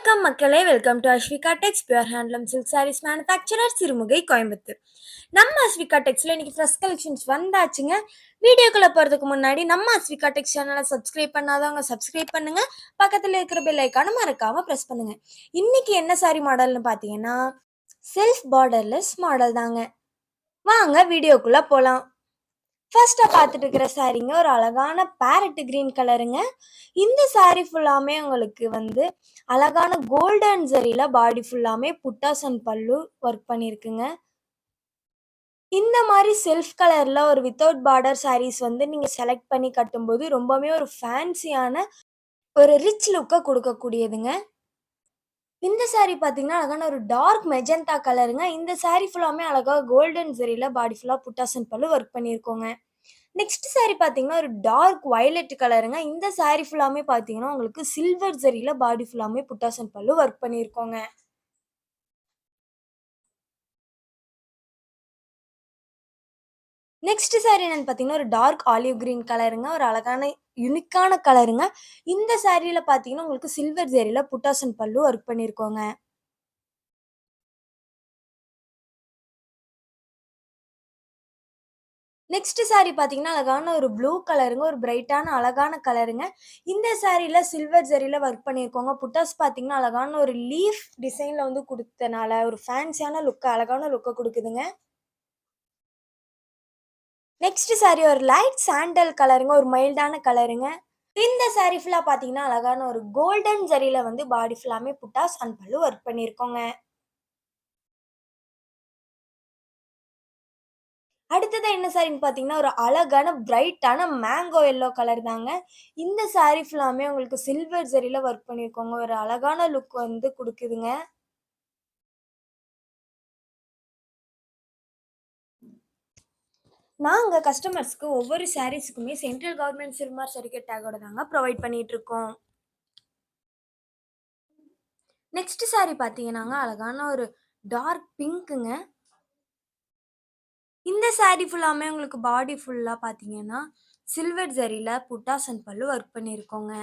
வணக்கம் மக்களே, welcome to Ashvika tex pure handloom silk sarees manufacturer Sirumugai Coimbatore. நம்ம அஸ்விகா டெக்ஸில் இன்னைக்கு ஃப்ரெஷ் கலெக்ஷன்ஸ் வந்தாச்சுங்க. வீடியோக்குள்ளே போகிறதுக்கு முன்னாடி நம்ம அஸ்விகா டெக்ஸ் சேனலை சப்ஸ்கிரைப் பண்ணாதவங்க சப்ஸ்கிரைப் பண்ணுங்க. பக்கத்தில் இருக்கிற பெல் ஐக்கானை மறக்காம ப்ரெஸ் பண்ணுங்க. இன்னைக்கு என்ன சாரி மாடல்னு பார்த்தீங்கன்னா செல்ஃப் பார்டர்லெஸ் மாடல் தாங்க. வாங்க வீடியோக்குள்ளே போகலாம். ஃபர்ஸ்ட்டாக பார்த்துட்டு இருக்கிற சாரீங்க ஒரு அழகான பேரட் கிரீன் கலருங்க. இந்த சாரீ ஃபுல்லாமே உங்களுக்கு அழகான கோல்டன் ஜரியில் பாடி ஃபுல்லாமே புட்டாஸ் அண்ட் பல்லு ஒர்க் பண்ணியிருக்குங்க. இந்த மாதிரி செல்ஃப் கலரில் ஒரு வித்தவுட் பார்டர் சாரீஸ் நீங்கள் செலக்ட் பண்ணி கட்டும்போது ரொம்பவே ஒரு ஃபேன்சியான ஒரு ரிச் லுக்கை கொடுக்கக்கூடியதுங்க. இந்த சாரீ பார்த்தீங்கன்னா அழகான ஒரு டார்க் மெஜந்தா கலருங்க. இந்த சாரீ ஃபுல்லாமே அழகாக கோல்டன் ஜரியில் பாடி ஃபுல்லாக புட்டாஸ் அண்ட் பல்லு ஒர்க் பண்ணியிருக்கோங்க. நெக்ஸ்ட் சாரீ பார்த்தீங்கன்னா ஒரு டார்க் வயலட் கலருங்க. இந்த சாரீ ஃபுல்லாமே பார்த்தீங்கன்னா உங்களுக்கு சில்வர் ஜரியில் பாடி ஃபுல்லாமே புட்டாஸ் அண்ட் பல்லு ஒர்க் பண்ணியிருக்கோங்க. நெக்ஸ்ட் சாரீ என்னன்னு பார்த்தீங்கன்னா ஒரு டார்க் ஆலிவ் கிரீன் கலருங்க. ஒரு அழகான யுனிக்கான கலருங்க. இந்த சாரியில் பார்த்தீங்கன்னா உங்களுக்கு சில்வர் ஜரியில் புட்டாஸ் அண்ட் பல்லு ஒர்க் பண்ணியிருக்கோங்க. நெக்ஸ்ட் சாரீ பார்த்தீங்கன்னா அழகான ஒரு ப்ளூ கலருங்க. ஒரு பிரைட்டான அழகான கலருங்க. இந்த சாரீல சில்வர் ஜரியில் ஒர்க் பண்ணியிருக்கோங்க. புட்டாஸ் பார்த்தீங்கன்னா அழகான ஒரு லீஃப் டிசைனில் கொடுத்தனால ஒரு ஃபேன்சியான லுக்கு அழகான லுக்கை கொடுக்குதுங்க. நெக்ஸ்ட் சாரீ ஒரு லைட் சாண்டல் கலருங்க. ஒரு மைல்டான கலருங்க. இந்த சாரீ ஃபுல்லாக பார்த்தீங்கன்னா அழகான ஒரு கோல்டன் ஜரியில் பாடி ஃபுல்லாமே புட்டாஸ் அண்ட் பல்லு ஒர்க் பண்ணியிருக்கோங்க. அடுத்தது என்ன சாரின்னு பார்த்தீங்கன்னா ஒரு அழகான பிரைட்டான மேங்கோ எல்லோ கலர் தாங்க. இந்த சாரீ ஃபுல்லாமே உங்களுக்கு சில்வர் ஜரியில் ஒர்க் பண்ணியிருக்கோங்க. ஒரு அழகான லுக் கொடுக்குதுங்க. நாங்கள் கஸ்டமர்ஸ்க்கு ஒவ்வொரு சாரீஸுக்குமே சென்ட்ரல் கவர்மெண்ட் சில்மார் சர்டிஃபிகேட் டேக்கோட தாங்க ப்ரொவைட் பண்ணிட்டு இருக்கோம். நெக்ஸ்ட் சாரீ பார்த்தீங்கன்னாங்க அழகான ஒரு டார்க் பிங்க்குங்க. இந்த சாரீ ஃபுல்லாமே உங்களுக்கு பாடி ஃபுல்லாக பார்த்தீங்கன்னா சில்வர் ஜரியில் புட்டாஸ் அண்ட் பல்லு ஒர்க் பண்ணியிருக்கோங்க.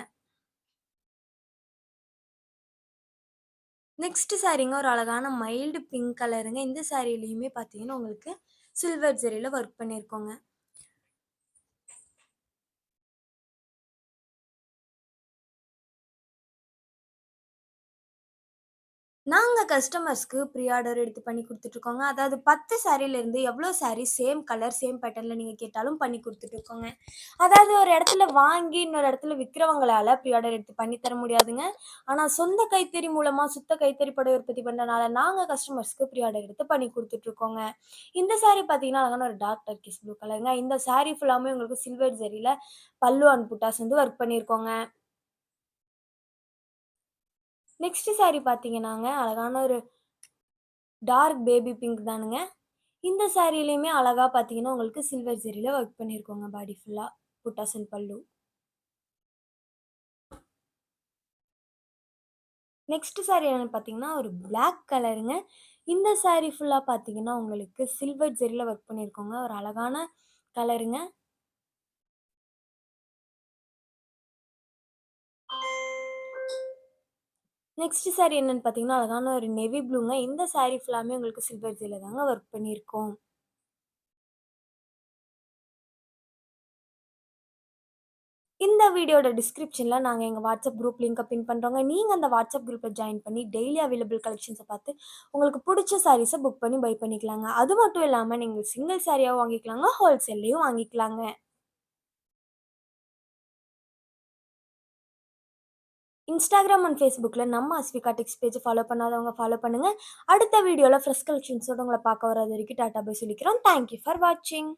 நெக்ஸ்ட் சாரீங்க ஒரு அழகான மைல்டு பிங்க் கலருங்க. இந்த சாரீலையுமே பார்த்தீங்கன்னா உங்களுக்கு சில்வர் ஜரியில் ஒர்க் பண்ணியிருக்கோங்க. நாங்கள் கஸ்டமர்ஸ்க்கு ப்ரீ ஆர்டர் எடுத்து பண்ணி கொடுத்துட்ருக்கோங்க. அதாவது 10 சாரீலேருந்து எவ்வளோ சாரீ சேம் கலர் சேம் பேட்டர்னில் நீங்கள் கேட்டாலும் பண்ணி கொடுத்துட்ருக்கோங்க. அதாவது ஒரு இடத்துல வாங்கி இன்னொரு இடத்துல விற்கிறவங்களால ப்ரீ ஆர்டர் எடுத்து பண்ணி தர முடியாதுங்க. ஆனால் சொந்த கைத்தறி மூலமாக சுத்த கைத்தறி புடவை உற்பத்தி பண்ணுறனால நாங்கள் கஸ்டமர்ஸ்க்கு ப்ரீ ஆர்டர் எடுத்து பண்ணி கொடுத்துட்ருக்கோங்க. இந்த சாரீ பார்த்தீங்கன்னா அழகான ஒரு டார்க் டர்க்கிஷ் ப்ளூ கலருங்க. இந்த சாரீ ஃபுல்லாமே உங்களுக்கு சில்வர் ஜரியில் பல்லு and buttas work பண்ணியிருக்கோங்க. Next sari பார்த்தீங்கன்னாங்க அழகான ஒரு டார்க் பேபி பிங்க் தானுங்க. இந்த சாரீலையுமே அழகா பார்த்தீங்கன்னா உங்களுக்கு சில்வர் ஜரியில் ஒர்க் பண்ணியிருக்கோங்க பாடி ஃபுல்லாக புட்டாஸ் அண்ட் பல்லு. நெக்ஸ்ட் சாரீ என்னென்னு பார்த்தீங்கன்னா ஒரு பிளாக் கலருங்க. இந்த சாரீ ஃபுல்லாக பார்த்தீங்கன்னா உங்களுக்கு சில்வர் ஜரியில் ஒர்க் பண்ணியிருக்கோங்க. ஒரு அழகான கலருங்க. நெக்ஸ்ட் சாரீ என்னென்னு பார்த்தீங்கன்னா அழகான ஒரு நேவி ப்ளூங்க. இந்த சாரீ ஃபுல்லாமே உங்களுக்கு சில்வர் ஜரியில் தாங்க ஒர்க் பண்ணியிருக்கோம். இந்த வீடியோட டிஸ்கிரிப்ஷனில் நாங்கள் எங்கள் வாட்ஸ்அப் குரூப் லிங்கை பின் பண்ணுறோங்க. நீங்கள் அந்த வாட்ஸ்அப் குரூப்பில் ஜாயின் பண்ணி டெய்லி அவைலபிள் கலெக்ஷன்ஸை பார்த்து உங்களுக்கு பிடிச்ச சாரீஸை புக் பண்ணி பை பண்ணிக்கலாங்க. அது மட்டும் இல்லாமல் நீங்கள் சிங்கிள் சாரியாகவும் வாங்கிக்கலாங்க, ஹோல்சேல்லையும் வாங்கிக்கலாங்க. இன்ஸ்டாகிராம் அண்ட் ஃபேஸ்புக்கில் நம்ம அஸ்விகா டெக்ஸ் பேஜை ஃபாலோ பண்ணாதவங்க ஃபாலோ பண்ணுங்கள். அடுத்த வீடியோவில் ஃப்ரெஷ் கலெக்ஷன்ஸோடு உங்களை பார்க்க வராது வரைக்கும் டாட்டா பை சொல்லிக்கிறோம். தேங்க்யூ ஃபார் வாட்சிங்.